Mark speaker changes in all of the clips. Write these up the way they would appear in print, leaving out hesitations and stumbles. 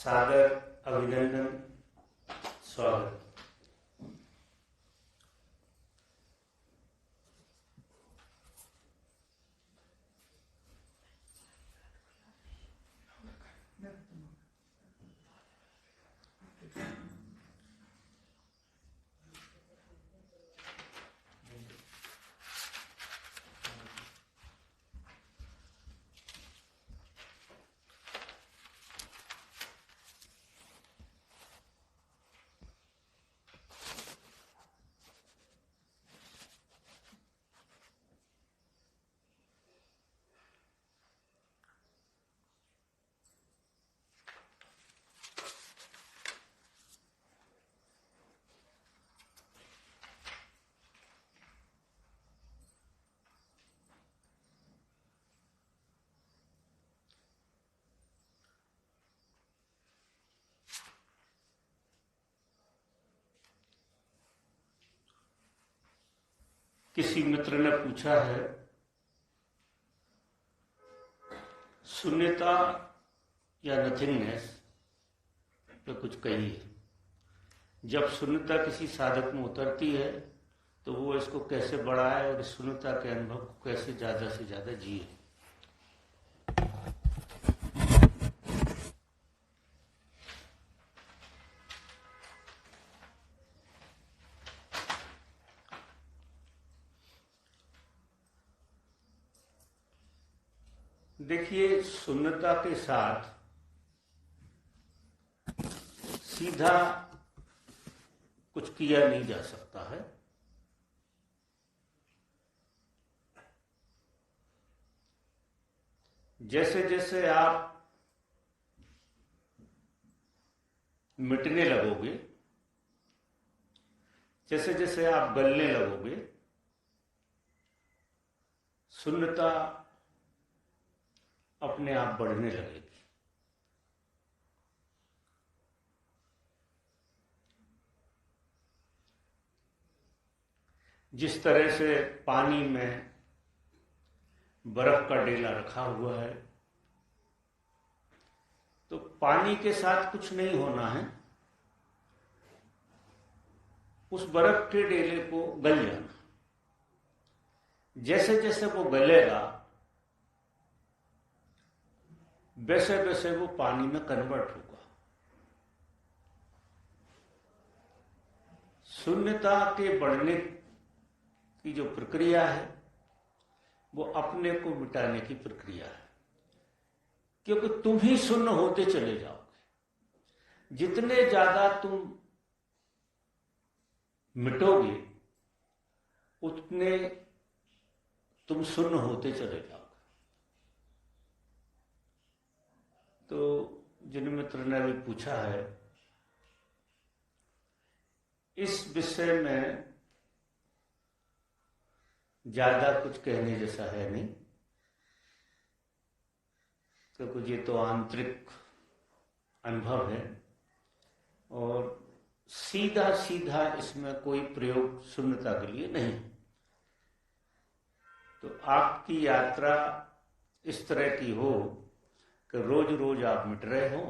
Speaker 1: सादर अभिनंदन, स्वागत। किसी मित्र ने पूछा है, शून्यता या नथिंगनेस पे कुछ कहिए। जब शून्यता किसी साधक में उतरती है तो वो इसको कैसे बढ़ाए और इस शून्यता के अनुभव को कैसे ज्यादा से ज्यादा जिए। देखिए, शून्यता के साथ सीधा कुछ किया नहीं जा सकता है। जैसे जैसे आप मिटने लगोगे, जैसे जैसे आप गलने लगोगे, शून्यता अपने आप बढ़ने लगेगी। जिस तरह से पानी में बर्फ का डेला रखा हुआ है, तो पानी के साथ कुछ नहीं होना है, उस बर्फ के डेले को गल जाना। जैसे जैसे वो गलेगा वैसे वैसे वो पानी में कन्वर्ट होगा। शून्यता के बढ़ने की जो प्रक्रिया है वो अपने को मिटाने की प्रक्रिया है, क्योंकि तुम ही शून्य होते चले जाओगे। जितने ज्यादा तुम मिटोगे उतने तुम शून्य होते चले जाओगे। तो जिन मित्र ने भी पूछा है, इस विषय में ज्यादा कुछ कहने जैसा है नहीं, क्योंकि ये तो आंतरिक अनुभव है और सीधा सीधा इसमें कोई प्रयोग शून्यता के लिए नहीं। तो आपकी यात्रा इस तरह की हो कि रोज रोज आप मिट रहे हो,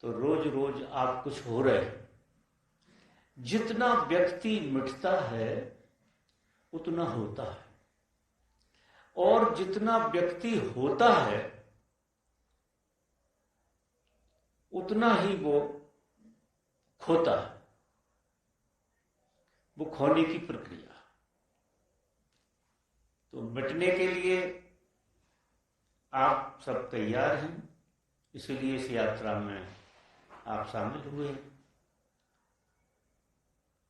Speaker 1: तो रोज रोज आप कुछ हो रहे हैं। जितना व्यक्ति मिटता है उतना होता है, और जितना व्यक्ति होता है उतना ही वो खोता है। वो खोने की प्रक्रिया। तो मिटने के लिए आप सब तैयार हैं, इसीलिए इस यात्रा में आप शामिल हुए।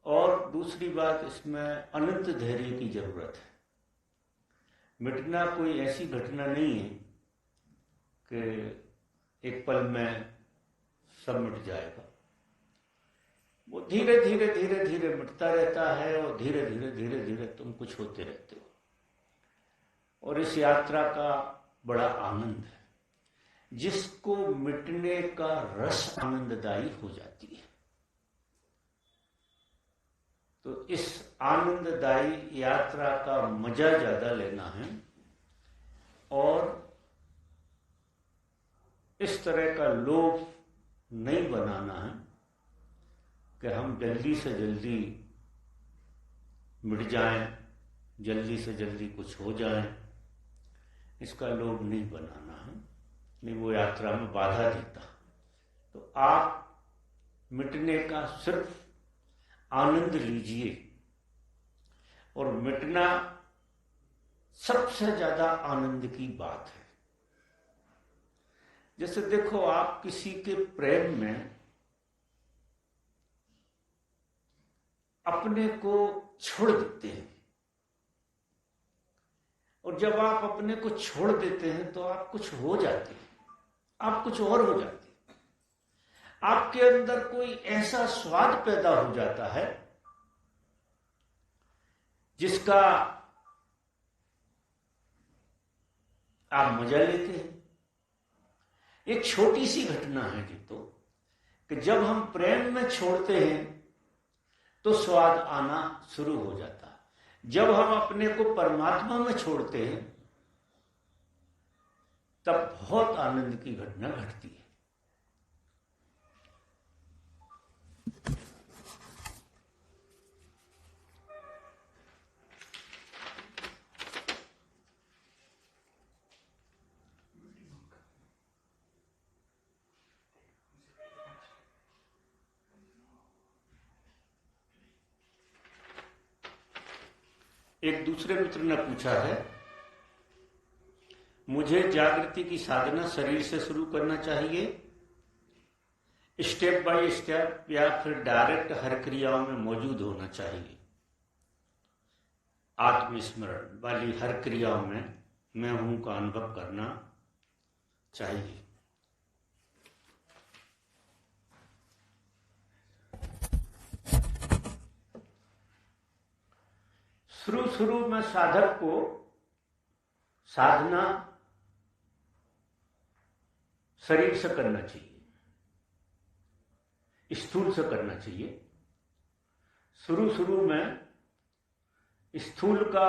Speaker 1: और दूसरी बात, इसमें अनंत धैर्य की जरूरत है। मिटना कोई ऐसी घटना नहीं है कि एक पल में सब मिट जाएगा। वो धीरे धीरे धीरे धीरे मिटता रहता है और धीरे धीरे धीरे धीरे तुम कुछ होते रहते हो। और इस यात्रा का बड़ा आनंद है। जिसको मिटने का रस आनंददायी हो जाती है, तो इस आनंददायी यात्रा का मजा ज्यादा लेना है और इस तरह का लोभ नहीं बनाना है कि हम जल्दी से जल्दी मिट जाएं, जल्दी से जल्दी कुछ हो जाए, इसका लोभ नहीं बनाना है, नहीं वो यात्रा में बाधा देता। तो आप मिटने का सिर्फ आनंद लीजिए, और मिटना सबसे ज्यादा आनंद की बात है। जैसे देखो, आप किसी के प्रेम में अपने को छोड़ देते हैं, और जब आप अपने को छोड़ देते हैं तो आप कुछ हो जाते हैं, आप कुछ और हो जाते हैं। आपके अंदर कोई ऐसा स्वाद पैदा हो जाता है जिसका आप मजा लेते हैं। एक छोटी सी घटना है जी, तो कि जब हम प्रेम में छोड़ते हैं तो स्वाद आना शुरू हो जाता है। जब हम अपने को परमात्मा में छोड़ते हैं तब बहुत आनंद की घटना घटती है। एक दूसरे मित्र ने पूछा है, मुझे जागृति की साधना शरीर से शुरू करना चाहिए, स्टेप बाय स्टेप, या फिर डायरेक्ट हर क्रियाओं में मौजूद होना चाहिए? आत्मस्मरण वाली हर क्रियाओं में मैं हूं का अनुभव करना चाहिए। शुरू में साधक को साधना शरीर से करना चाहिए, स्थूल से करना चाहिए। शुरू में स्थूल का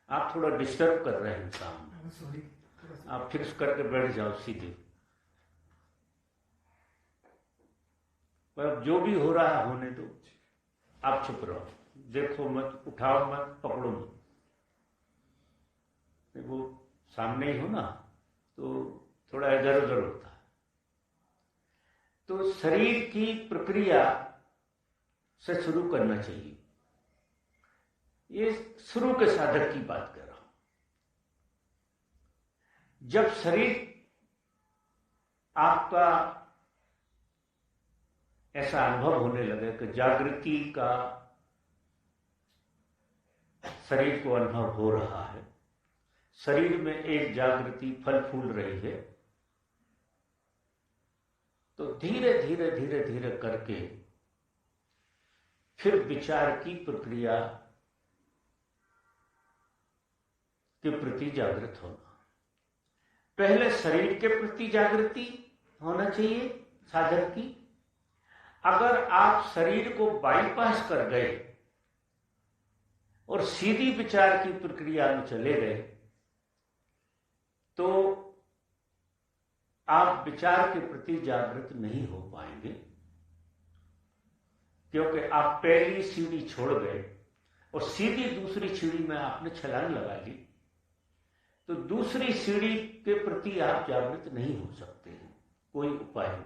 Speaker 1: आप थोड़ा डिस्टर्ब कर रहे हैं सामने, आप फिक्स करके बैठ जाओ सीधे। पर जो भी हो रहा है होने दो, आप चुप रहो, देखो मत, उठाओ मत, पकड़ो मत। वो सामने ही हो ना तो थोड़ा इधर उधर होता है। तो शरीर की प्रक्रिया से शुरू करना चाहिए। ये शुरू के साधक की बात कर रहा हूं। जब शरीर आपका ऐसा अनुभव होने लगे कि जागृति का शरीर को अनुभव हो रहा है, शरीर में एक जागृति फल फूल रही है, तो धीरे धीरे धीरे धीरे करके फिर विचार की प्रक्रिया के प्रति जागृत होना। पहले शरीर के प्रति जागृति होना चाहिए साधक की। अगर आप शरीर को बाईपास कर गए और सीधी विचार की प्रक्रिया में चले गए तो आप विचार के प्रति जागृत नहीं हो पाएंगे, क्योंकि आप पहली सीढ़ी छोड़ गए और सीधी दूसरी सीढ़ी में आपने छलांग लगा ली, तो दूसरी सीढ़ी के प्रति आप जागृत नहीं हो सकते हैं, कोई उपाय नहीं।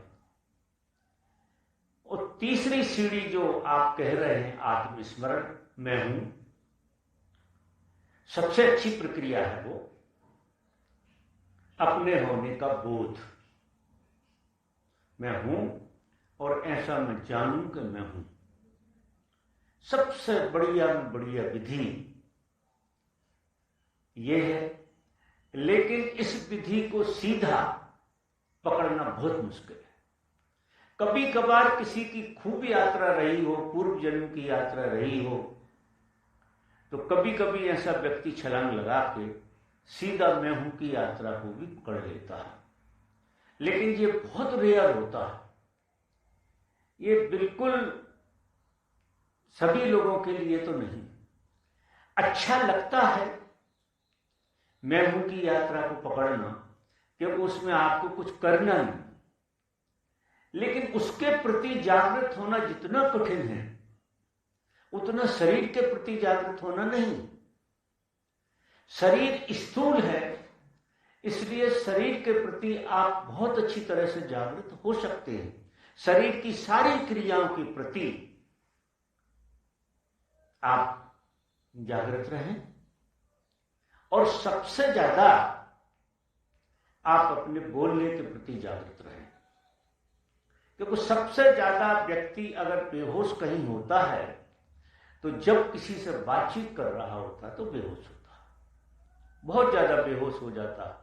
Speaker 1: और तीसरी सीढ़ी जो आप कह रहे हैं आत्मस्मरण, मैं हूं, सबसे अच्छी प्रक्रिया है वो अपने होने का बोध। मैं हूं और ऐसा मैं जानूं कि मैं हूं। सबसे बढ़िया में बढ़िया विधि ये है, लेकिन इस विधि को सीधा पकड़ना बहुत मुश्किल है। कभी कभार किसी की खूब यात्रा रही हो, पूर्व जन्म की यात्रा रही हो, तो कभी कभी ऐसा व्यक्ति छलांग लगा के सीधा मैं हूं की यात्रा को भी पकड़ लेता है, लेकिन ये बहुत रेयर होता है। ये बिल्कुल सभी लोगों के लिए तो नहीं। अच्छा लगता है मैं हूं की यात्रा को पकड़ना, क्योंकि उसमें आपको कुछ करना नहीं। लेकिन उसके प्रति जागृत होना जितना कठिन है उतना शरीर के प्रति जागृत होना नहीं। शरीर स्थूल है, इसलिए शरीर के प्रति आप बहुत अच्छी तरह से जागृत हो सकते हैं। शरीर की सारी क्रियाओं के प्रति आप जागृत रहें और सबसे ज्यादा आप अपने बोलने के प्रति जागृत रहें। क्योंकि सबसे ज्यादा व्यक्ति अगर बेहोश कहीं होता है तो जब किसी से बातचीत कर रहा होता है तो बेहोश होता है, बहुत ज्यादा बेहोश हो जाता है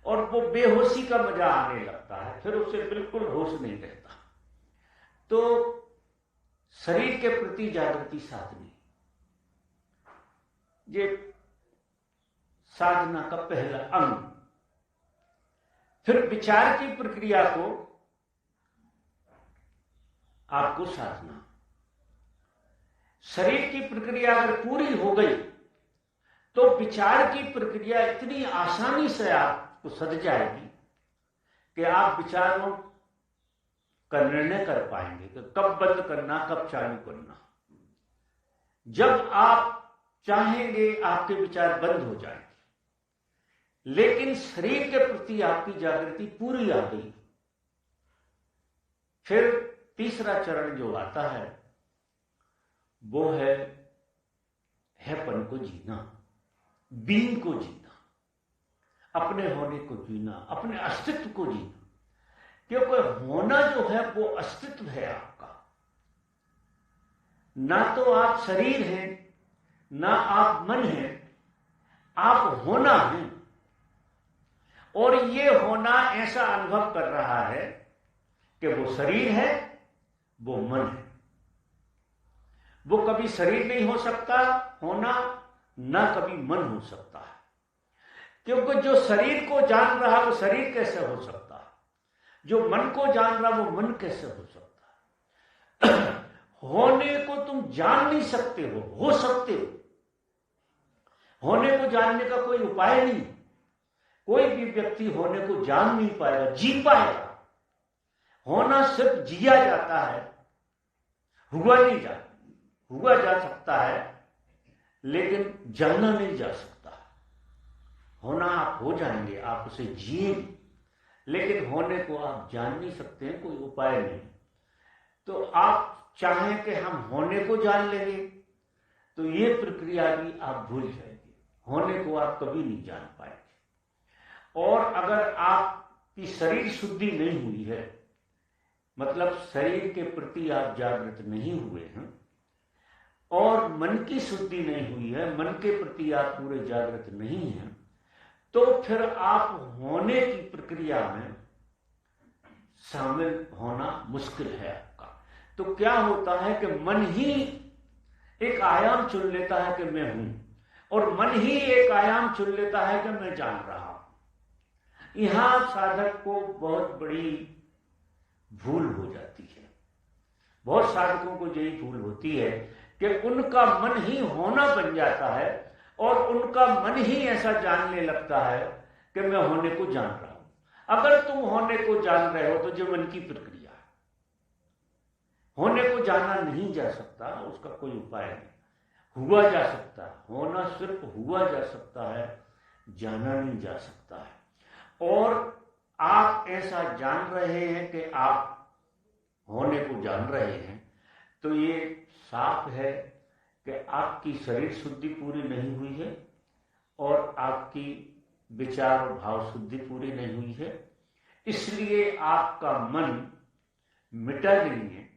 Speaker 1: और वो बेहोशी का मजा आने लगता है, फिर उसे बिल्कुल होश नहीं रहता। तो शरीर के प्रति जागृति साधनी ये साधना का पहला अंग। फिर विचार की प्रक्रिया को आपको साधना। शरीर की प्रक्रिया अगर पूरी हो गई तो विचार की प्रक्रिया इतनी आसानी से आपको सध जाएगी कि आप विचारों का निर्णय कर पाएंगे कि कब बंद करना, कब चालू करना। जब आप चाहेंगे आपके विचार बंद हो जाएंगे, लेकिन शरीर के प्रति आपकी जागृति पूरी आ गई। फिर तीसरा चरण जो आता है वो हैपन को जीना, बीइंग को जीना, अपने होने को जीना, अपने अस्तित्व को जीना। क्योंकि होना जो है वो अस्तित्व है आपका। ना तो आप शरीर हैं, ना आप मन हैं, आप होना हैं। और ये होना ऐसा अनुभव कर रहा है कि वो शरीर है, वो मन है। वो कभी शरीर नहीं हो सकता होना, ना कभी मन हो सकता है। क्योंकि जो शरीर को जान रहा है वो शरीर कैसे हो सकता है, जो मन को जान रहा वो मन कैसे हो सकता है। होने को तुम जान नहीं सकते हो सकते हो। होने को जानने का कोई उपाय नहीं। कोई भी व्यक्ति होने को जान नहीं पाएगा, जी पाएगा। होना सिर्फ जिया जाता है, हुआ नहीं जाता। हुआ जा सकता है लेकिन जानना नहीं जा सकता। होना आप हो जाएंगे, आप उसे जिएंगे, लेकिन होने को आप जान नहीं सकते हैं, कोई उपाय नहीं। तो आप चाहें कि हम होने को जान लेंगे तो ये प्रक्रिया भी आप भूल जाएंगे। होने को आप कभी नहीं जान पाएंगे। और अगर आपकी शरीर शुद्धि नहीं हुई है, मतलब शरीर के प्रति आप जागृत नहीं हुए हैं, और मन की शुद्धि नहीं हुई है, मन के प्रति आप पूरे जागृत नहीं हैं, तो फिर आप होने की प्रक्रिया में शामिल होना मुश्किल है आपका। तो क्या होता है कि मन ही एक आयाम चुन लेता है कि मैं हूं, और मन ही एक आयाम चुन लेता है कि मैं जान रहा हूं। यहां साधक को बहुत बड़ी भूल हो जाती है। बहुत साधकों को यही भूल होती है कि उनका मन ही होना बन जाता है और उनका मन ही ऐसा जानने लगता है कि मैं होने को जान रहा हूं। अगर तुम होने को जान रहे हो तो जो मन की प्रक्रिया है, होने को जाना नहीं जा सकता, उसका कोई उपाय नहीं। हुआ जा सकता है, होना सिर्फ हुआ जा सकता है, जाना नहीं जा सकता है। और आप ऐसा जान रहे हैं कि आप होने को जान रहे हैं, तो ये साफ है कि आपकी शरीर शुद्धि पूरी नहीं हुई है और आपकी विचार और भाव शुद्धि पूरी नहीं हुई है। इसलिए आपका मन मिटा नहीं है,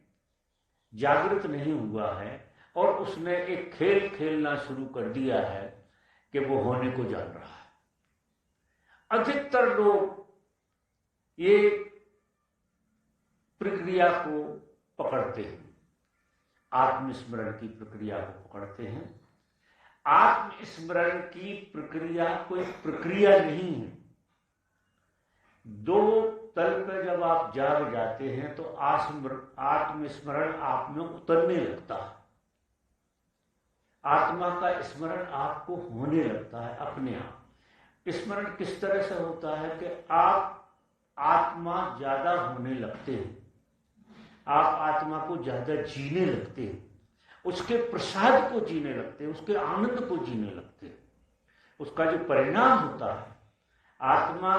Speaker 1: जागृत नहीं हुआ है, और उसने एक खेल खेलना शुरू कर दिया है कि वो होने को जान रहा है। अधिकतर लोग ये प्रक्रिया को पकड़ते हैं, आत्मस्मरण की प्रक्रिया को पकड़ते हैं। आत्मस्मरण की प्रक्रिया कोई प्रक्रिया नहीं है। दो तल पर जब आप जाग जाते हैं तो आत्मस्मरण आप में उतरने लगता है। आत्मा का स्मरण आपको होने लगता है अपने आप। स्मरण किस तरह से होता है कि आप आत्मा ज्यादा होने लगते हैं, आप आत्मा को ज्यादा जीने लगते हैं, उसके प्रसाद को जीने लगते हैं, उसके आनंद को जीने लगते हैं। उसका जो परिणाम होता है, आत्मा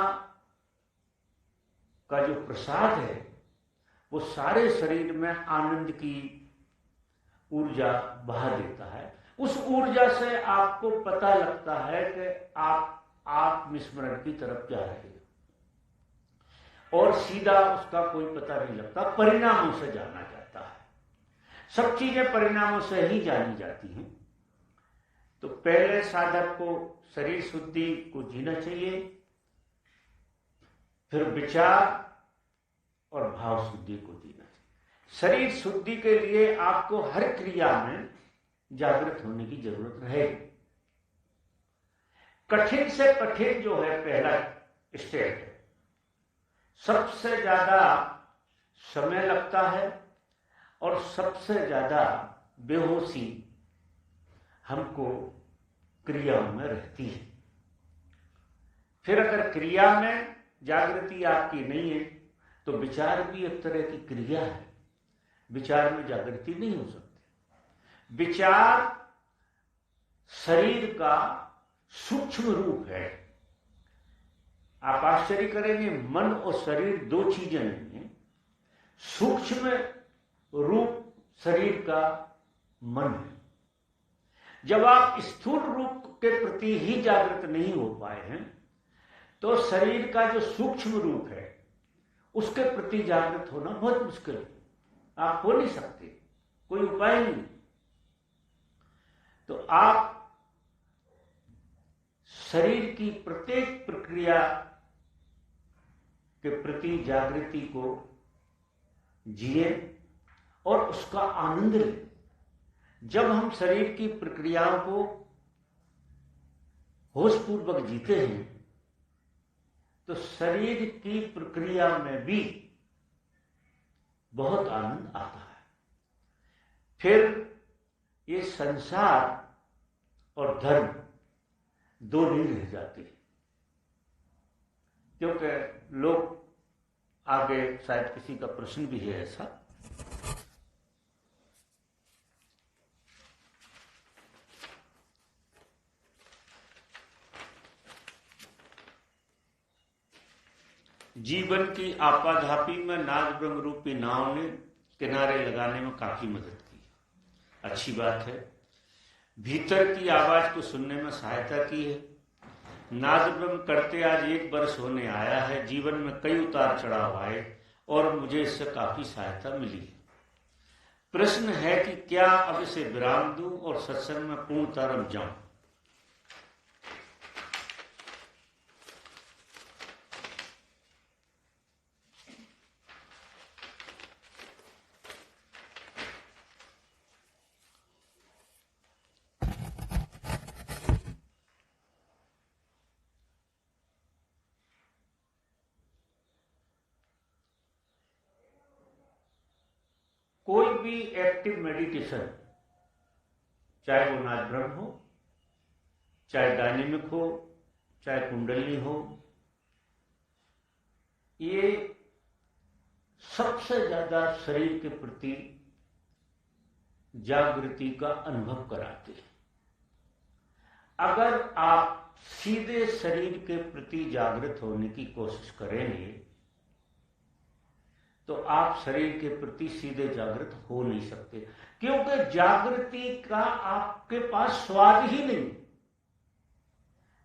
Speaker 1: का जो प्रसाद है, वो सारे शरीर में आनंद की ऊर्जा बहा देता है। उस ऊर्जा से आपको पता लगता है कि आप आत्मस्मरण की तरफ जा रहे हैं, और सीधा उसका कोई पता नहीं लगता, परिणामों से जाना जाता है। सब चीजें परिणामों से ही जानी जाती हैं। तो पहले साधक को शरीर शुद्धि को जीना चाहिए, फिर विचार और भाव शुद्धि को जीना चाहिए। शरीर शुद्धि के लिए आपको हर क्रिया में जागृत होने की जरूरत रहेगी। कठिन से कठिन जो है पहला स्टेप है, सबसे ज्यादा समय लगता है और सबसे ज्यादा बेहोशी हमको क्रियाओं में रहती है। फिर अगर क्रिया में जागृति आपकी नहीं है तो विचार भी एक तरह की क्रिया है, विचार में जागृति नहीं हो सकती। विचार शरीर का सूक्ष्म रूप है। आप आश्चर्य करेंगे, मन और शरीर दो चीजें नहीं है। सूक्ष्म रूप शरीर का मन है। जब आप स्थूल रूप के प्रति ही जागृत नहीं हो पाए हैं तो शरीर का जो सूक्ष्म रूप है उसके प्रति जागृत होना बहुत मुश्किल है। आप हो नहीं सकते, कोई उपाय नहीं। तो आप शरीर की प्रत्येक प्रक्रिया के प्रति जागृति को जिए और उसका आनंद लें। जब हम शरीर की प्रक्रियाओं को होशपूर्वक जीते हैं तो शरीर की प्रक्रिया में भी बहुत आनंद आता है। फिर ये संसार और धर्म दो नहीं रह जाते, क्योंकि लोग आगे शायद किसी का प्रश्न भी है ऐसा। जीवन की आपाधापी में नाग ब्रह्म रूपी नाव ने किनारे लगाने में काफी मदद की। अच्छी बात है। भीतर की आवाज को सुनने में सहायता की है। नाग ब्रह्म करते आज 1 वर्ष होने आया है। जीवन में कई उतार चढ़ाव आए और मुझे इससे काफी सहायता मिली है। प्रश्न है कि क्या अब इसे विराम दूं और सत्संग में पूर्णतः रम जाऊं। कोई भी एक्टिव मेडिटेशन, चाहे वो नाद ब्रह्म हो, चाहे डायनेमिक हो, चाहे कुंडली हो, ये सबसे ज्यादा शरीर के प्रति जागृति का अनुभव कराते हैं। अगर आप सीधे शरीर के प्रति जागृत होने की कोशिश करेंगे तो आप शरीर के प्रति सीधे जागृत हो नहीं सकते, क्योंकि जागृति का आपके पास स्वाद ही नहीं।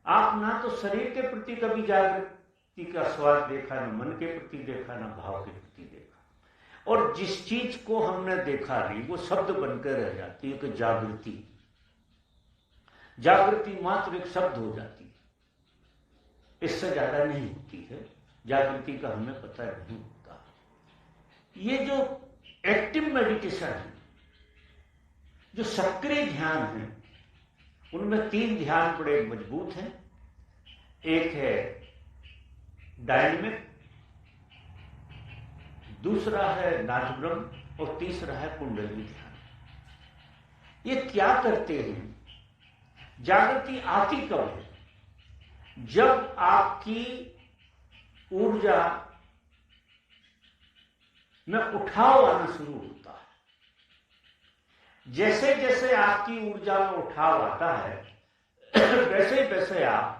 Speaker 1: आप ना तो शरीर के प्रति कभी जागृति का स्वाद देखा, ना मन के प्रति देखा, ना भाव के प्रति देखा। और जिस चीज को हमने देखा नहीं वो शब्द बनकर रह जाती है कि जागृति। जागृति मात्र एक शब्द हो जाती है, इससे ज्यादा नहीं होती है। जागृति का हमें पता नहीं होता। ये जो एक्टिव मेडिटेशन है, जो सक्रिय ध्यान है, उनमें 3 ध्यान बड़े मजबूत हैं। एक है डायनेमिक, दूसरा है नाद ब्रह्म और तीसरा है कुंडली ध्यान। ये क्या करते हैं? जागृति आती कब है? जब आपकी ऊर्जा में उठाव आना शुरू होता है, जैसे जैसे आपकी ऊर्जा में उठाव आता है वैसे वैसे आप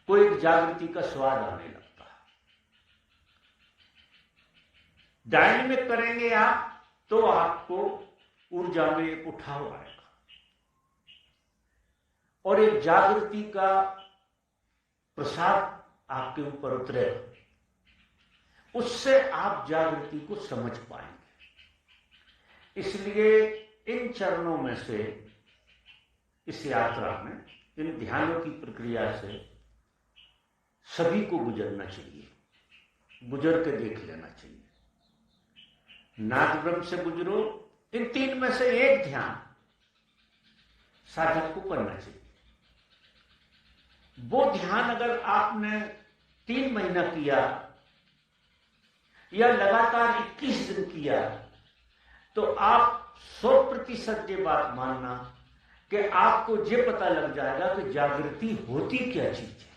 Speaker 1: को एक जागृति का स्वाद आने लगता है। डायनेमिक करेंगे आप तो आपको ऊर्जा में एक उठाव आएगा और एक जागृति का प्रसाद आपके ऊपर उतरेगा। उससे आप जागृति को समझ पाएंगे। इसलिए इन चरणों में से, इस यात्रा में, इन ध्यानों की प्रक्रिया से सभी को गुजरना चाहिए, गुजर के देख लेना चाहिए। नाद ब्रह्म से गुजरो, इन 3 में से एक ध्यान साधक को करना चाहिए। वो ध्यान अगर आपने 3 महीना किया या लगातार 21 दिन किया तो आप 100% ये बात मानना कि आपको ये पता लग जाएगा कि जागृति होती क्या चीज है।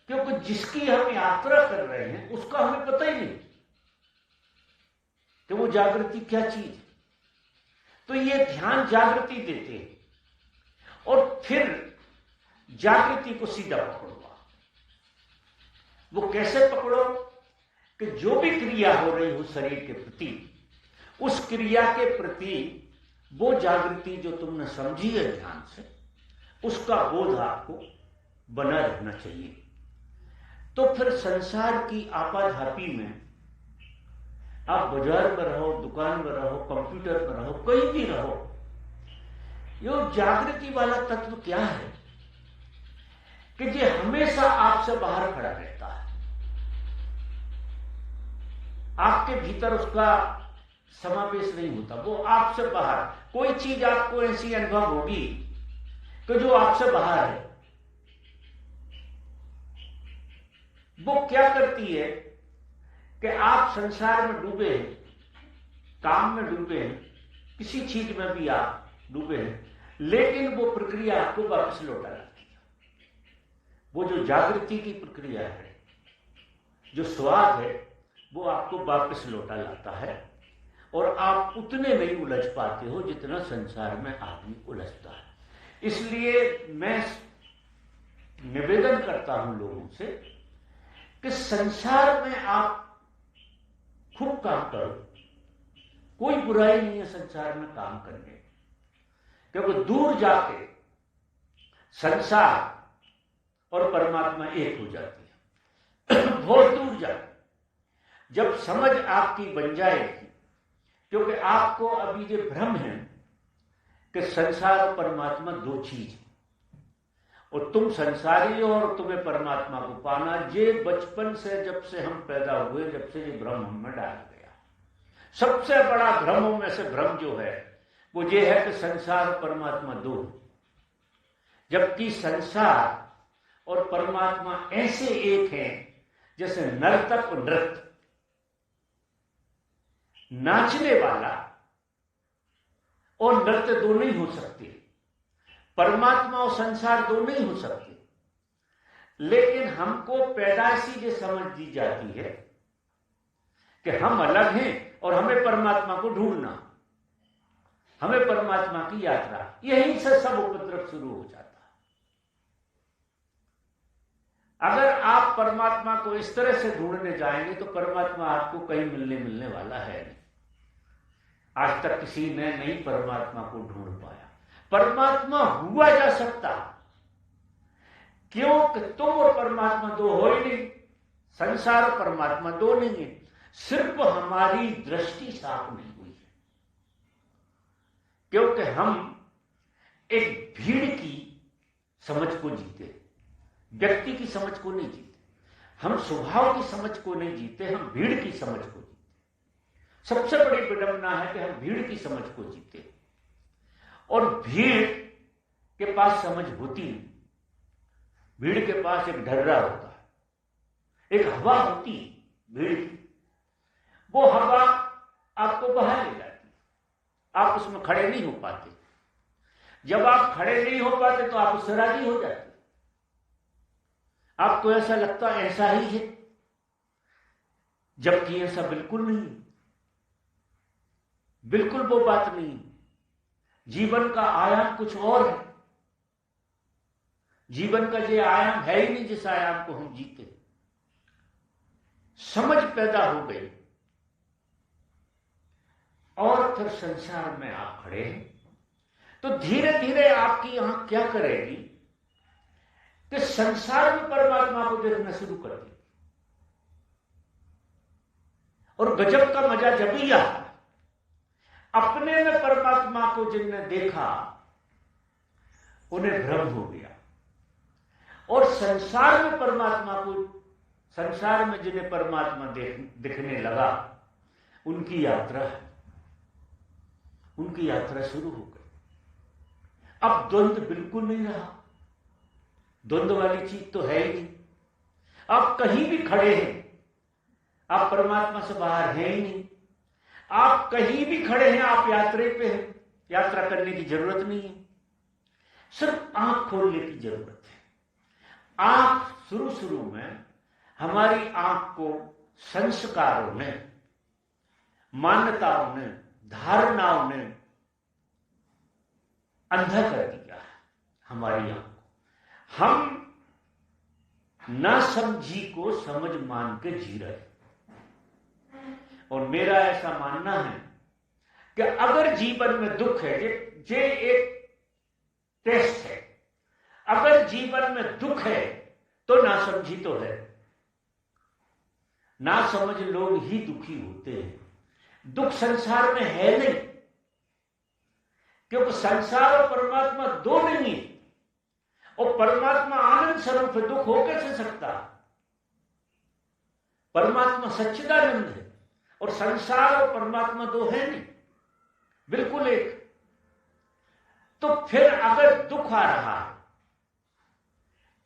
Speaker 1: क्योंकि जिसकी हम यात्रा कर रहे हैं उसका हमें पता ही नहीं कि वो जागृति क्या चीज है। तो ये ध्यान जागृति देते हैं और फिर जागृति को सीधा पकड़ो। वो कैसे पकड़ो कि जो भी क्रिया हो रही हो शरीर के प्रति, उस क्रिया के प्रति वो जागृति जो तुमने समझी है ध्यान से, उसका बोध आपको बना रहना चाहिए। तो फिर संसार की आपाधापी में आप बाजार में रहो, दुकान में रहो, कंप्यूटर में रहो, कहीं भी रहो, ये जागृति वाला तत्व क्या है कि ये हमेशा आपसे बाहर खड़ा रहता है। आपके भीतर उसका समावेश नहीं होता, वो आपसे बाहर। कोई चीज आपको ऐसी अनुभव होगी कि जो आपसे बाहर है। वो क्या करती है कि आप संसार में डूबे हैं, काम में डूबे हैं, किसी चीज में भी आप डूबे हैं, लेकिन वो प्रक्रिया आपको वापस लौटा लाती है। वो जो जागृति की प्रक्रिया है, जो स्वाद है, वो आपको वापस लौटा लाता है और आप उतने नहीं उलझ पाते हो जितना संसार में आदमी उलझता है। इसलिए मैं निवेदन करता हूं लोगों से कि संसार में आप खूब काम करो, कोई बुराई नहीं है संसार में काम करने, क्योंकि दूर जाके संसार और परमात्मा एक हो जाती है। बहुत दूर जाके जब समझ आपकी बन जाएगी, क्योंकि आपको अभी ये भ्रम है कि संसार और परमात्मा 2 चीज है और तुम संसारी हो और तुम्हें परमात्मा को पाना, ये बचपन से, जब से हम पैदा हुए, जब से ये भ्रम हम में डाल गया। सबसे बड़ा भ्रमों में से भ्रम जो है वो ये है कि संसार और परमात्मा 2, जबकि संसार और परमात्मा ऐसे एक हैं जैसे नर्तक और नृत्य। नाचने वाला और नृत्य 2 नहीं हो सकते, परमात्मा और संसार 2 नहीं हो सकते। लेकिन हमको पैदाइशी ये समझ दी जाती है कि हम अलग हैं और हमें परमात्मा को ढूंढना, हमें परमात्मा की यात्रा, यहीं से सब उपद्रव शुरू हो जाता है। अगर आप परमात्मा को इस तरह से ढूंढने जाएंगे तो परमात्मा आपको कहीं मिलने वाला है नहीं। आज तक किसी ने नहीं परमात्मा को ढूंढ पाया। परमात्मा हुआ जा सकता, क्योंकि तुम और परमात्मा 2 हो ही नहीं, संसार और परमात्मा 2 नहीं है, सिर्फ हमारी दृष्टि साफ नहीं हुई है। क्योंकि हम एक भीड़ की समझ को जीते, व्यक्ति की समझ को नहीं जीते, हम स्वभाव की समझ को नहीं जीते, हम भीड़ की समझ को जीते। सबसे बड़ी विडंबना है कि हम भीड़ की समझ को जीते और भीड़ के पास समझ होती नहीं। भीड़ के पास एक ढर्रा होता है, एक हवा होती भीड़ की, वो हवा आपको बाहर ले जाती है, आप उसमें खड़े नहीं हो पाते। जब आप खड़े नहीं हो पाते तो आप उससे राजी हो जाते, आपको ऐसा लगता ऐसा ही है, जबकि ऐसा बिल्कुल नहीं, बिल्कुल वो बात नहीं। जीवन का आयाम कुछ और है। जीवन का ये आयाम है ही नहीं जिस आयाम को हम जीते। समझ पैदा हो गई और फिर संसार में आप खड़े हैं, तो धीरे धीरे आपकी आंख क्या करेगी कि संसार में परमात्मा को देखना शुरू कर देगी। और गजब का मजा जब ही आता, अपने में परमात्मा को जिनने देखा उन्हें भ्रम हो गया, और संसार में परमात्मा को, संसार में जिन्हें परमात्मा दिखने लगा उनकी यात्रा है, उनकी यात्रा शुरू हो गई। अब द्वंद्व बिल्कुल नहीं रहा, द्वंद्व वाली चीज तो है ही नहीं। आप कहीं भी खड़े हैं, आप परमात्मा से बाहर हैं ही नहीं। आप कहीं भी खड़े हैं, आप यात्रा पे हैं, यात्रा करने की जरूरत नहीं है, सिर्फ आंख खोलने की जरूरत है। आंख शुरू में हमारी आंख को संस्कारों ने, मान्यताओं ने, धारणाओं ने अंधा कर दिया है हमारी आंख को। हम ना समझी को समझ मान के जी रहे। और मेरा ऐसा मानना है कि अगर जीवन में दुख है, ये एक टेस्ट है, अगर जीवन में दुख है तो नासमझी तो है। नासमझ लोग ही दुखी होते हैं। दुख संसार में है नहीं, क्योंकि संसार और परमात्मा दो नहीं है, और परमात्मा आनंद स्वरूप है, दुख हो कैसे सकता? परमात्मा सच्चिदानंद है, और संसार और परमात्मा दो है नहीं, बिल्कुल एक। तो फिर अगर दुख आ रहा है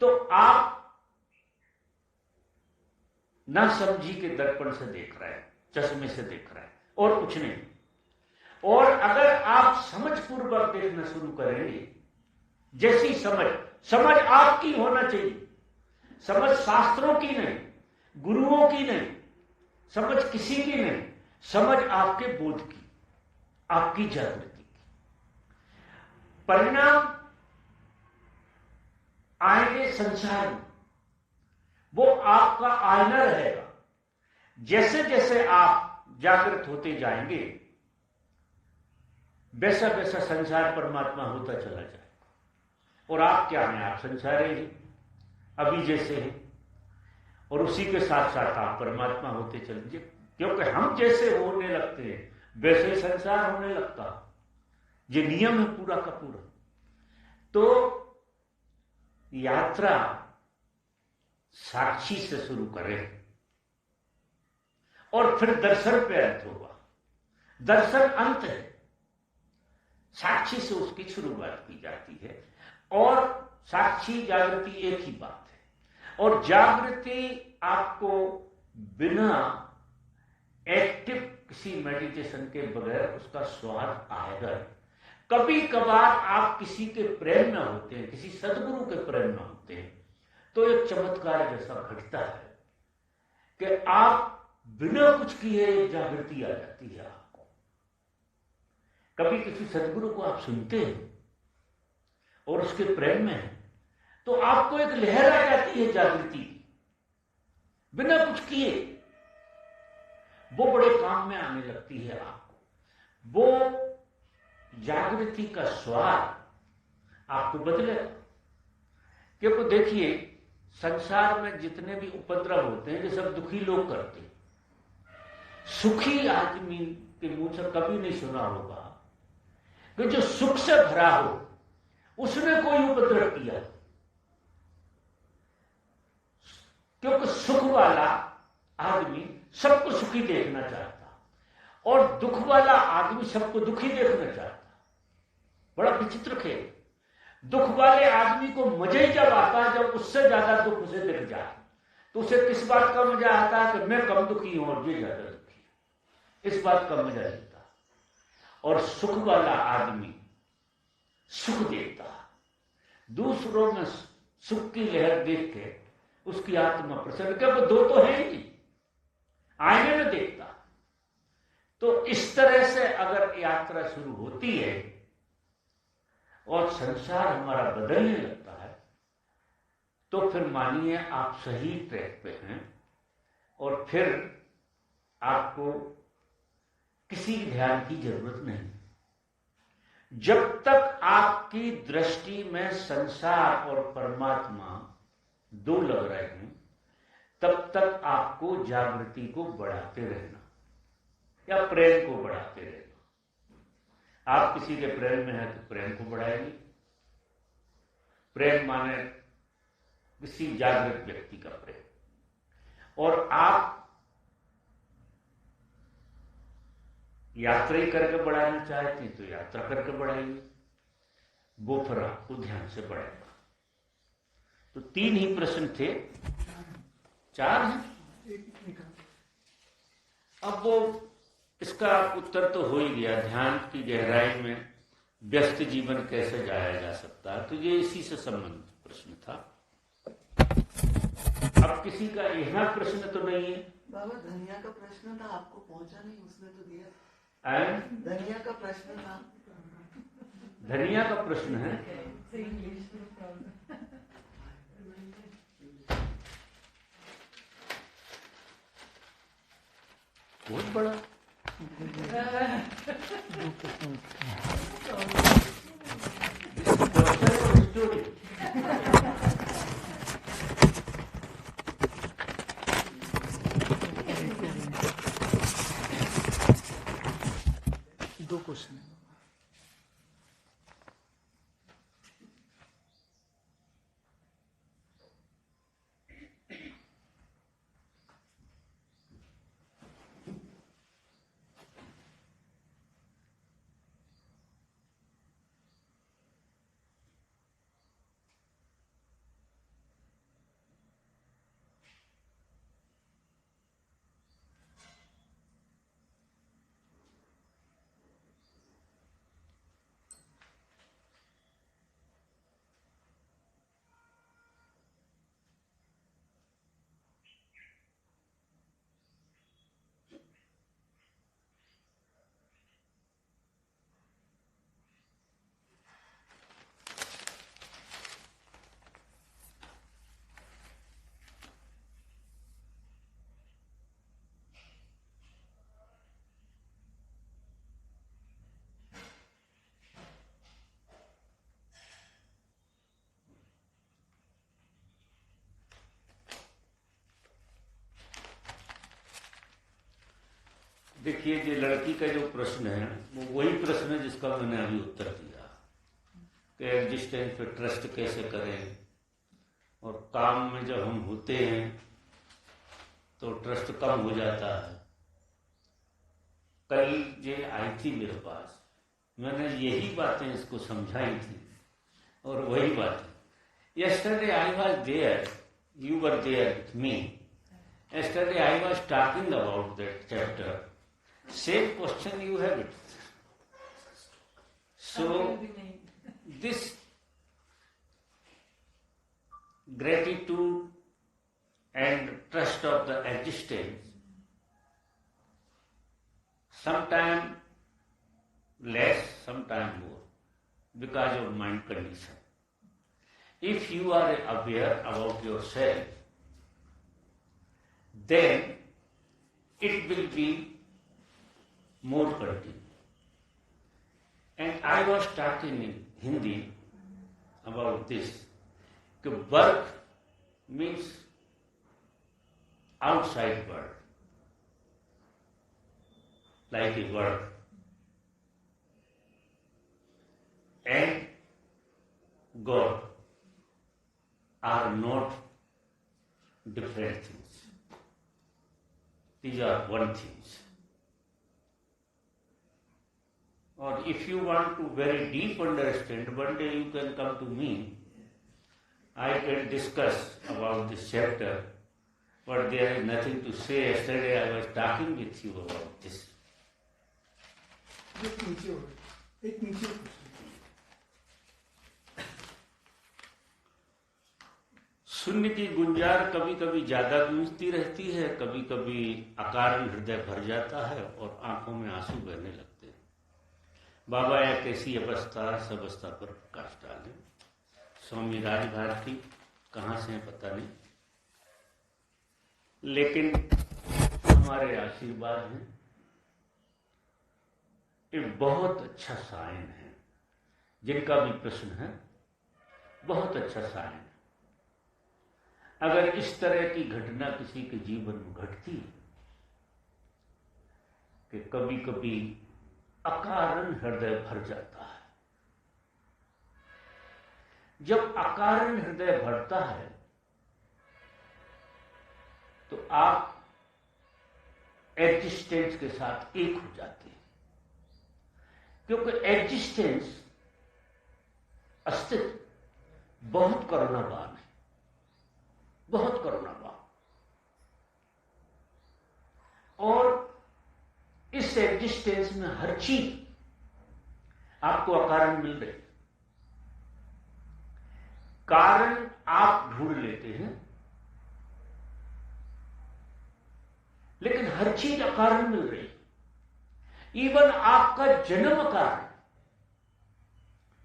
Speaker 1: तो आप ना समझी के दर्पण से देख रहे हैं, चश्मे से देख रहे हैं, और कुछ नहीं। और अगर आप समझपूर्वक देखना शुरू करेंगे, जैसी समझ आपकी होना चाहिए, समझ शास्त्रों की नहीं, गुरुओं की नहीं, समझ किसी की नहीं, समझ आपके बोध की, आपकी जागृति की। परिणाम आएंगे संसार में, वो आपका आईना रहेगा। जैसे जैसे आप जागृत होते जाएंगे, वैसा वैसा संसार परमात्मा होता चला जाएगा। और आप क्या हैं? आप संसारी हैं, अभी जैसे हैं, और उसी के साथ साथ आप परमात्मा होते चलेंगे। क्योंकि हम जैसे होने लगते हैं वैसे ही संसार होने लगता। ये नियम है पूरा का पूरा। तो यात्रा साक्षी से शुरू करें, और फिर दर्शन पे अंत होगा। दर्शन अंत है, साक्षी से उसकी शुरुआत की जाती है। और साक्षी जागृति एक ही बात है। और जागृति आपको बिना एक्टिव किसी मेडिटेशन के बगैर उसका स्वाद आएगा। कभी कभार आप किसी के प्रेम में होते हैं, किसी सदगुरु के प्रेम में होते हैं, तो एक चमत्कार जैसा घटता है कि आप बिना कुछ किए एक जागृति आ जाती है आपको। कभी किसी सदगुरु को आप सुनते हैं और उसके प्रेम में है, तो आपको एक लहर आ जाती है जागृति की, बिना कुछ किए। वो बड़े काम में आने लगती है आपको। वो जागृति का स्वाद आपको बदलेगा। क्योंकि देखिए, संसार में जितने भी उपद्रव होते हैं, ये सब दुखी लोग करते हैं। सुखी आदमी के मुंह से कभी नहीं सुना होगा कि जो सुख से भरा हो उसने कोई उपद्रव किया। क्योंकि सुख वाला आदमी सबको सुखी देखना चाहता, और दुख वाला आदमी सबको दुखी देखना चाहता। बड़ा विचित्र खेल। दुख वाले आदमी को मजा ही जब आता है जब उससे ज्यादा दुख उसे दिख जाए, तो उसे किस बात का मजा आता है कि मैं कम दुखी हूं और ये ज्यादा दुखी है, इस बात का मजा लेता। और सुख वाला आदमी सुख देता, दूसरों में सुख की लहर देख के उसकी आत्मा प्रसन्न, क्या वो दो तो है ही, आईने में देखता। तो इस तरह से अगर यात्रा शुरू होती है और संसार हमारा बदलने लगता है, तो फिर मानिए आप सही ट्रैक पे हैं और फिर आपको किसी ध्यान की जरूरत नहीं। जब तक आपकी दृष्टि में संसार और परमात्मा दो लग रहे हैं, तब तक आपको जागृति को बढ़ाते रहना या प्रेम को बढ़ाते रहना। आप किसी के प्रेम में हैं तो प्रेम को बढ़ाएंगे। प्रेम माने किसी जागृत व्यक्ति का प्रेम। और आप यात्रा ही करके बढ़ाना चाहते हैं तो यात्रा करके बढ़ाइए, वो फिर आपको ध्यान से बढ़ाएगा। तो 3 ही प्रश्न थे, 4 हैं। अब वो इसका उत्तर तो हो ही गया, ध्यान की गहराई में व्यस्त जीवन कैसे जाया जा सकता है, तो ये इसी से संबंधित प्रश्न था। अब किसी का यहाँ प्रश्न तो नहीं है?
Speaker 2: बाबा धनिया का प्रश्न था, आपको पहुंचा नहीं, उसने तो दिया।
Speaker 1: धनिया
Speaker 2: का प्रश्न था।
Speaker 1: धनिया का प्रश्न है। बहुत बड़ा स्टोरी।
Speaker 2: दो क्वेश्चन है।
Speaker 1: देखिए, ये लड़की का जो प्रश्न है वो वही प्रश्न है जिसका मैंने अभी उत्तर दिया कि एग्जिस्टेंस पे ट्रस्ट कैसे करें, और काम में जब हम होते हैं तो ट्रस्ट कम हो जाता है। कल ये आई थी मेरे पास, मैंने यही बातें इसको समझाई थी और वही बात। Yesterday I was there, you were there with me. Yesterday I was talking about that chapter. Same question you have it. So this gratitude and trust of the existence, sometime less, sometime more, because of mind condition. If you are aware about yourself, then it will be more continue. And I was talking in Hindi about this, that work means outside world, like a work, and God are not different things. These are one things. Or if you want to very deep understand, one day you can come to me. I can discuss about this chapter, but there is nothing to say. Yesterday I was talking with you about this. शून्य की गुंजार कभी कभी ज्यादा गूंजती रहती है, कभी कभी अकारण हृदय भर जाता है और आंखों में आंसू बहने लगते हैं। बाबा या कैसी अवस्था अवस्था पर प्रकाश डालें। स्वामी राज भारती कहाँ से हैं पता नहीं, लेकिन हमारे आशीर्वाद हैं। एक बहुत अच्छा साइन है, जिनका भी प्रश्न है बहुत अच्छा साइन है। अगर इस तरह की घटना किसी के जीवन में घटती कि कभी कभी अकारण हृदय भर जाता है, जब अकारण हृदय भरता है तो आप एग्जिस्टेंस के साथ एक हो जाते हैं, क्योंकि एग्जिस्टेंस अस्तित्व बहुत करुणावान है, बहुत करुणावान। और इस एग्जिस्टेंस में हर चीज आपको अकारण मिल रही। कारण आप ढूंढ लेते हैं, लेकिन हर चीज अकारण मिल रही। इवन आपका जन्म कारण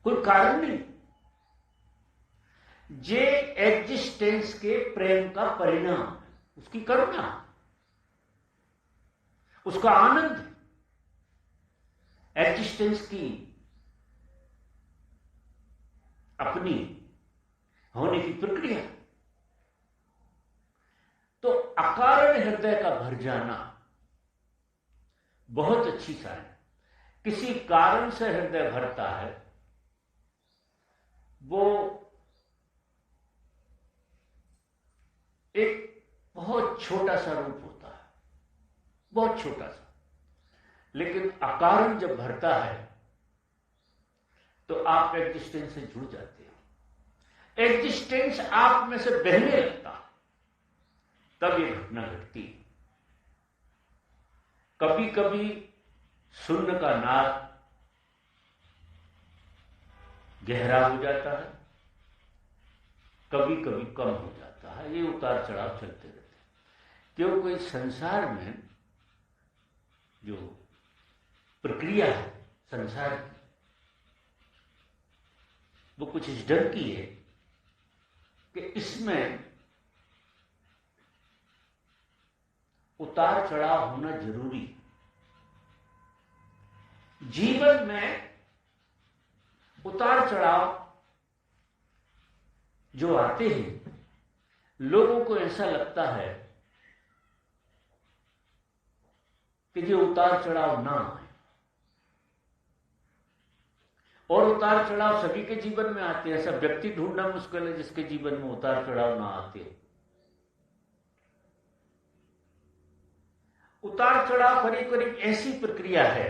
Speaker 1: कोई कारण नहीं, जे एग्जिस्टेंस के प्रेम का परिणाम, उसकी करुणा, उसका आनंद, एग्जिस्टेंस की अपनी होने की प्रक्रिया। तो अकारण हृदय का भर जाना बहुत अच्छी साइन। किसी कारण से हृदय भरता है, वो एक बहुत छोटा सा रूप होता है, बहुत छोटा सा। लेकिन अकारण जब भरता है तो आप एग्जिस्टेंस से जुड़ जाते हो, एग्जिस्टेंस आप में से बहने लगता है, तब ये घटना घटती। कभी कभी शून्य का नाद गहरा हो जाता है, कभी कभी कम हो जाता है। ये उतार चढ़ाव चलते रहते हैं, क्योंकि संसार में जो प्रक्रिया है संसार की, वो कुछ इस ढंग की है कि इसमें उतार चढ़ाव होना जरूरी। जीवन में उतार चढ़ाव जो आते हैं, लोगों को ऐसा लगता है कि ये उतार चढ़ाव ना आए, और उतार चढ़ाव सभी के जीवन में आते हैं। ऐसा व्यक्ति ढूंढना मुश्किल है जिसके जीवन में उतार चढ़ाव ना आते हो। उतार चढ़ाव करीब करीब ऐसी प्रक्रिया है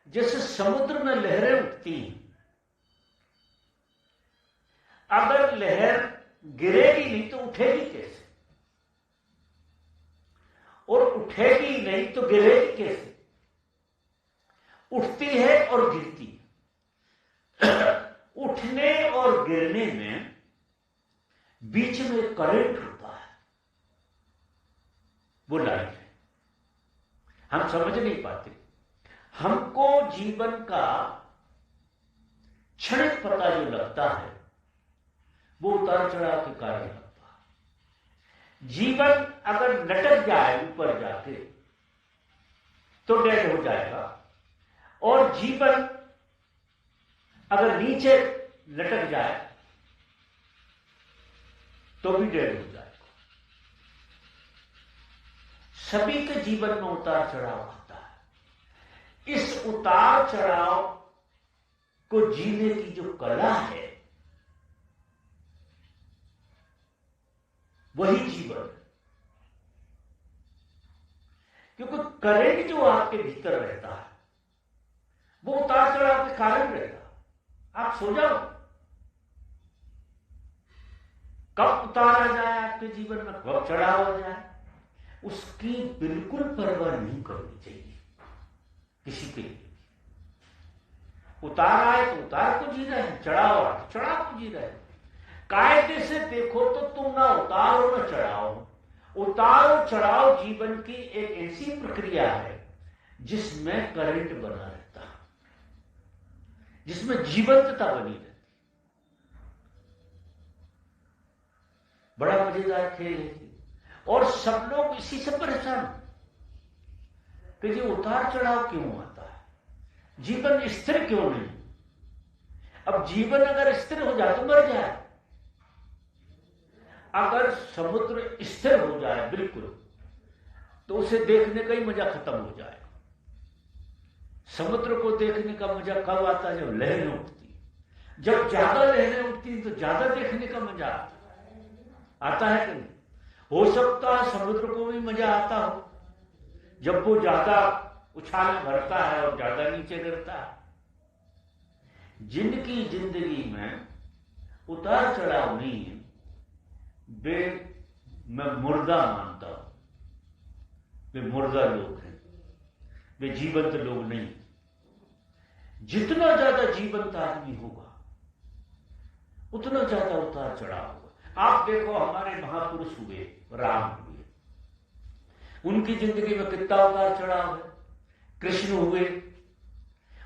Speaker 1: जैसे समुद्र में लहरें उठती हैं। अगर लहर गिरेगी नहीं तो उठेगी कैसे, और उठेगी नहीं तो गिरेगी कैसे? उठती है और गिरती है। उठने और गिरने में बीच में एक करंट होता है, वो लाइफ है। हम समझ नहीं पाते। हमको जीवन का क्षणिक पता जो लगता है वो उतार चढ़ाव के कारण लगता है। जीवन अगर लटक जाए ऊपर जाके तो डेड हो जाएगा, और जीवन अगर नीचे लटक जाए तो भी डेड हो जाएगा। सभी के जीवन में उतार चढ़ाव आता है। इस उतार चढ़ाव को जीने की जो कला है वही जीवन है। क्योंकि करंट जो आपके भीतर रहता है वो उतार चढ़ाव के कारण रहता है। आप सो जाओ, कब उतार आ जाए आपके जीवन में, कब चढ़ाव आ जाए, उसकी बिल्कुल परवाह नहीं करनी चाहिए किसी के लिए। उतार आए तो उतार को जी रहे हैं, चढ़ाव आए तो चढ़ाव को जी रहे हैं। कायदे से देखो तो तुम ना उतार और ना चढ़ाओ। उतार और चढ़ाव जीवन की एक ऐसी प्रक्रिया है जिसमें करंट बना रहता है, जिसमें जीवंतता बनी रहती। बड़ा मजेदार खेल है और सब लोग इसी से परेशान कि ये उतार चढ़ाव क्यों आता है, जीवन स्थिर क्यों नहीं। अब जीवन अगर स्थिर हो जाए तो मर जाए, अगर समुद्र स्थिर हो जाए बिल्कुल तो उसे देखने का ही मजा खत्म हो जाए। समुद्र को देखने का मजा कब आता है? जब लहरें उठती, जब ज्यादा लहरें उठती तो ज्यादा देखने का मजा आता है कि नहीं? हो सकता है समुद्र को भी मजा आता हो जब वो ज्यादा उछाल भरता है और ज्यादा नीचे गिरता है। जिनकी जिंदगी में उतार चढ़ाव नहीं है वे मैं मुर्दा मानता हूं, वे मुर्दा लोग हैं, वे जीवंत लोग नहीं। जितना ज्यादा जीवंत आदमी होगा उतना ज्यादा उतार चढ़ाव होगा। आप देखो हमारे महापुरुष हुए, राम हुए, उनकी जिंदगी में कितना उतार चढ़ाव है। कृष्ण हुए,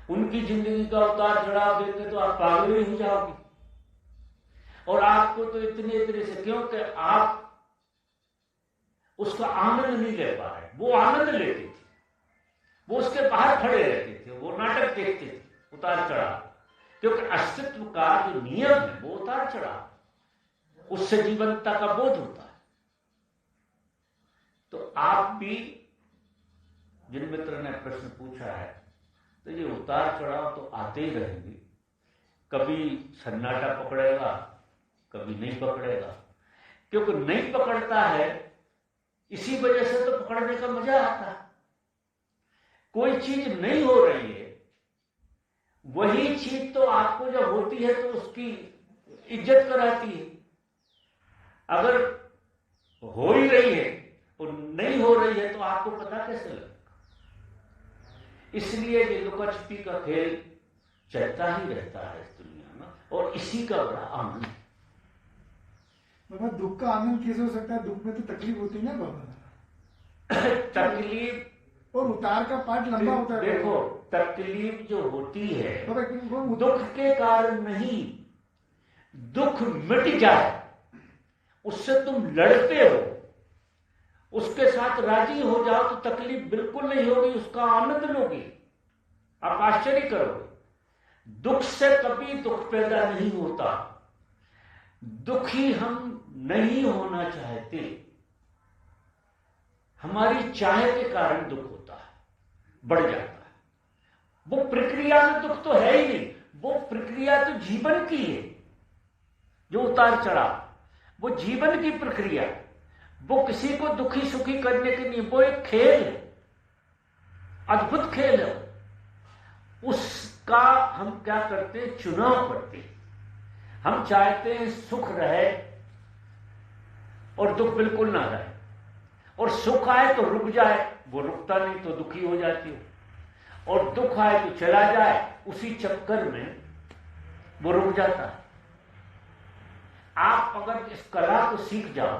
Speaker 1: उनकी जिंदगी का उतार चढ़ाव देखते तो आप पागल ही हो जाओगे। और आपको तो इतने से क्योंकि आप उसका आनंद नहीं ले पा रहे। वो आनंद लेते थे, वो उसके बाहर खड़े रहते थे, वो नाटक देखते थे उतार चढ़ाव, क्योंकि अस्तित्व का जो नियम है वो उतार चढ़ाव, उससे जीवंतता का बोध होता है। तो आप भी, जिन मित्र ने प्रश्न पूछा है, तो ये उतार चढ़ाव तो आते ही रहेंगे। कभी सन्नाटा पकड़ेगा, कभी नहीं पकड़ेगा, क्योंकि नहीं पकड़ता है इसी वजह से तो पकड़ने का मजा आता है। कोई चीज नहीं हो रही है, वही चीज तो आपको जब होती है तो उसकी इज्जत कराती है। अगर हो ही रही है और नहीं हो रही है तो आपको पता कैसे लगेगा? इसलिए ये लुका छिपी का खेल चलता ही रहता है इस दुनिया में, और इसी का बड़ा आनंद है।
Speaker 3: बाबा दुख का आनंद कैसे हो सकता है? दुख में तो तकलीफ होती है ना बाबा।
Speaker 1: तकलीफ
Speaker 3: और उतार का पार्ट लंबा होता है।
Speaker 1: देखो, तकलीफ जो होती है
Speaker 3: बाबा
Speaker 1: दुख के कारण नहीं, दुख मिट जाए उससे तुम लड़ते हो, उसके साथ राजी हो जाओ तो तकलीफ बिल्कुल नहीं होगी, उसका आनंद लोगे, आप आश्चर्य करोगे। दुख से कभी दुख पैदा नहीं होता। दुखी हम नहीं होना चाहते, हमारी चाह के कारण दुख होता है, बढ़ जाता है। वो प्रक्रिया में दुख तो है ही नहीं, वो प्रक्रिया तो जीवन की है। जो उतार चढ़ाव वो जीवन की प्रक्रिया, वो किसी को दुखी सुखी करने के लिए, वो एक खेल है, अद्भुत खेल है। उसका हम क्या करते हैं? चुनाव करते हैं। हम चाहते हैं सुख रहे और दुख बिल्कुल ना रहे, और सुख आए तो रुक जाए, वो रुकता नहीं तो दुखी हो जाती हो, और दुख आए तो चला जाए, उसी चक्कर में वो रुक जाता है। आप अगर इस कला को सीख जाओ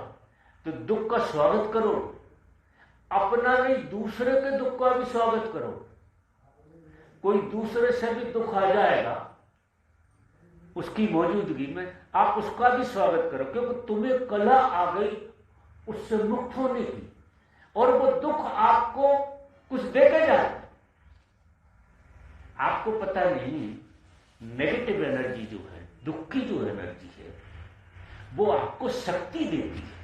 Speaker 1: तो दुख का स्वागत करो, अपना नहीं दूसरे के दुख का भी स्वागत करो। कोई दूसरे से भी दुख आ जाएगा उसकी मौजूदगी में, आप उसका भी स्वागत करो, क्योंकि तुम्हें कला आ गई उससे मुक्त होने की, और वो दुख आपको कुछ देके जाए। आपको पता नहीं, नेगेटिव एनर्जी जो है, दुख की जो एनर्जी है, वो आपको शक्ति देती है,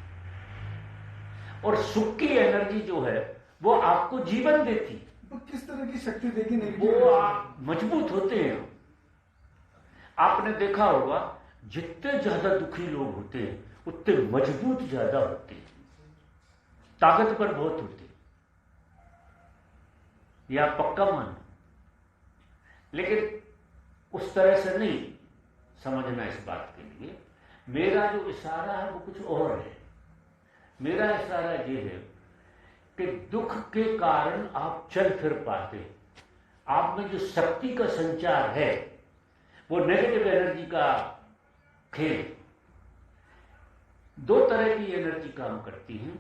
Speaker 1: और सुख की एनर्जी जो है वो आपको जीवन देती है।
Speaker 3: तो किस तरह की शक्ति देगी? नहीं,
Speaker 1: वो आप मजबूत होते हैं। आपने देखा होगा जितने ज्यादा दुखी लोग होते हैं उतने मजबूत ज्यादा होते हैं, ताकतवर बहुत होते हैं, या पक्का मान। लेकिन उस तरह से नहीं समझना इस बात के लिए। मेरा जो इशारा है वो कुछ और है। मेरा इशारा ये है कि दुख के कारण आप चल फिर पाते, आप में जो शक्ति का संचार है, वो नेगेटिव एनर्जी का खेल दो तरह की एनर्जी काम करती है।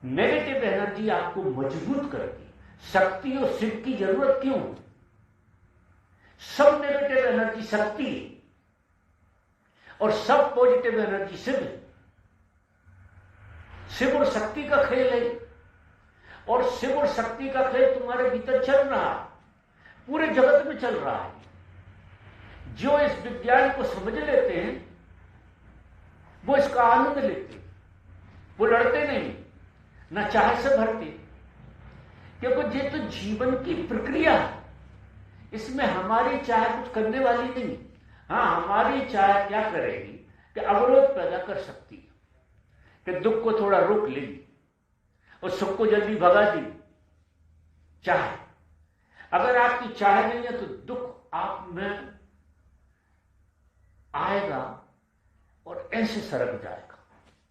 Speaker 1: नेगेटिव एनर्जी आपको मजबूत करती है। शक्ति और शिव की जरूरत क्यों? सब नेगेटिव एनर्जी शक्ति है और सब पॉजिटिव एनर्जी शिव है। शिव और शक्ति का खेल है और शिव और शक्ति का खेल तुम्हारे भीतर चल रहा है, पूरे जगत में चल रहा है। जो इस विज्ञान को समझ लेते हैं वो इसका आनंद लेते हैं, वो लड़ते नहीं, न चाह से भरते, क्योंकि ये तो जीवन की प्रक्रिया है। इसमें हमारी चाह कुछ करने वाली नहीं। हाँ, हमारी चाह क्या करेगी कि अवरोध पैदा कर सकती है, कि दुख को थोड़ा रोक लेगी और सुख को जल्दी भगा देगी। चाह, अगर आपकी चाह नहीं है तो दुख आप में आएगा और ऐसे सरक जाएगा।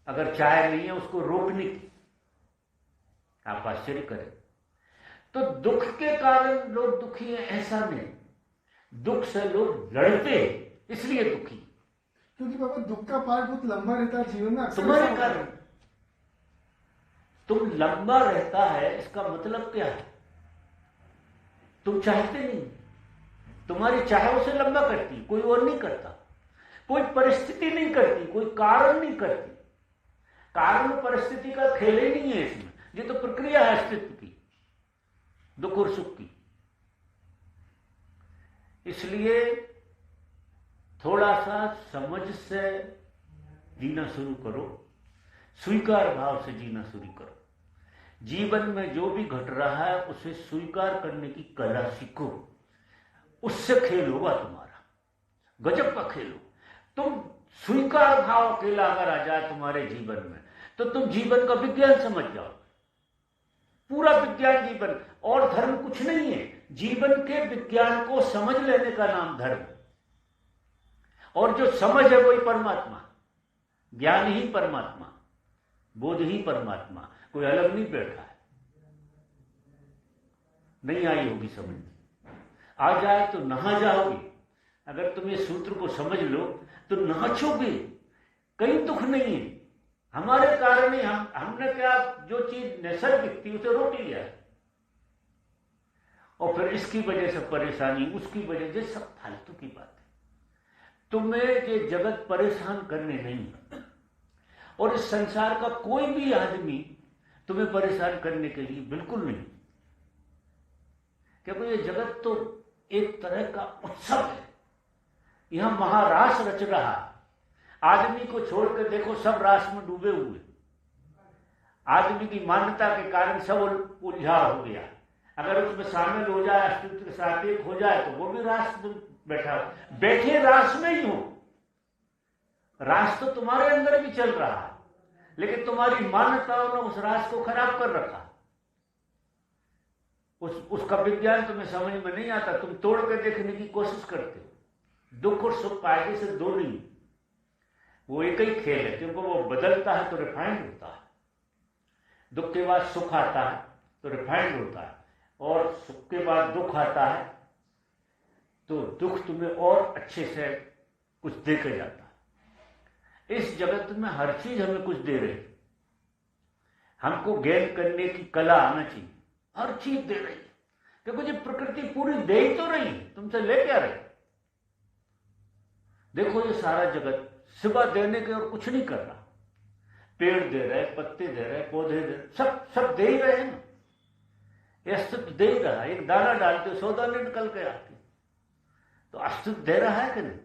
Speaker 1: अगर चाह नहीं है उसको रोकने की, आप आश्चर्य करें। तो दुख के कारण लोग दुखी हैं ऐसा नहीं, दुख से लोग लड़ते इसलिए दुखी।
Speaker 3: क्योंकि बाबा दुख का पार्ट बहुत लंबा रहता है जीवन में,
Speaker 1: तुम्हारे कारण तुम लंबा रहता है, इसका मतलब क्या है? तुम चाहते नहीं, तुम्हारी चाह उसे लंबा करती, कोई और नहीं करता। कोई परिस्थिति नहीं करती, कोई कारण नहीं करती। कारण परिस्थिति का खेल ही नहीं है इसमें। ये तो प्रक्रिया है अस्तित्व की, दुख और सुख की। इसलिए थोड़ा सा समझ से जीना शुरू करो, स्वीकार भाव से जीना शुरू करो। जीवन में जो भी घट रहा है उसे स्वीकार करने की कला सीखो, उससे खेल होगा तुम्हारा, गजब का खेल हो। तुम स्वीकार भाव अकेला अगर आ जाए तुम्हारे जीवन में तो तुम जीवन का विज्ञान समझ जाओ। पूरा विज्ञान जीवन, और धर्म कुछ नहीं है। जीवन के विज्ञान को समझ लेने का नाम धर्म, और जो समझ है वही परमात्मा। ज्ञान ही परमात्मा, बोध ही परमात्मा, कोई अलग नहीं बैठा है। नहीं आई होगी समझ, आ जाए तो नहा जाओगे। अगर तुम ये सूत्र को समझ लो तो नाचोगे, कहीं दुख नहीं है। हमारे कारण ही हमने क्या, जो चीज नैसर्गिक थी उसे रोक लिया है, और फिर इसकी वजह से परेशानी, उसकी वजह से, सब फालतू की बात है। तुम्हें ये जगत परेशान करने नहीं, और इस संसार का कोई भी आदमी तुम्हें परेशान करने के लिए बिल्कुल नहीं, क्योंकि ये जगत तो एक तरह का उत्सव है। यहां महारास रच रहा है। आदमी को छोड़कर देखो, सब रास में डूबे हुए। आदमी की मान्यता के कारण सब उलझा हो गया। अगर उसमें शामिल हो जाए, अस्तित्व के साथ एक हो जाए, तो वो भी रास में बैठे रास में ही हो। रास तो तुम्हारे अंदर भी चल रहा है, लेकिन तुम्हारी मान्यताओं ने उस रास को खराब कर रखा। उसका विज्ञान तुम्हें समझ में नहीं आता, तुम तोड़ के देखने की कोशिश करते हो। दुख और सुख कायदे से दो नहीं, वो एक ही खेल है, क्योंकि वो बदलता है तो रिफाइंड होता है। दुख के बाद सुख आता है तो रिफाइंड होता है, और सुख के बाद दुख आता है तो दुख तुम्हें और अच्छे से कुछ दे के जाता है। इस जगत में हर चीज हमें कुछ दे रही, हमको गेन करने की कला आना चाहिए। हर चीज दे रही है, क्योंकि जो प्रकृति पूरी दे ही तो रही, तुमसे ले क्या रही। देखो ये सारा जगत सिवा देने के और कुछ नहीं कर रहा। पेड़ दे रहे, पत्ते दे रहे, पौधे दे रहे, सब दे ही रहे हैं ना। ये अस्तित्व दे ही रहा है। एक दाना डालते 100 दाने निकल के आते, तो अस्तित्व दे रहा है कि नहीं,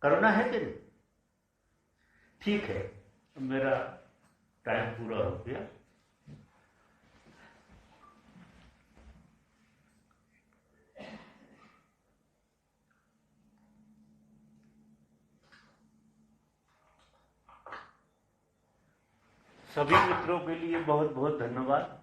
Speaker 1: करना है कि नहीं। ठीक है, मेरा टाइम पूरा हो गया। सभी मित्रों के लिए बहुत बहुत धन्यवाद।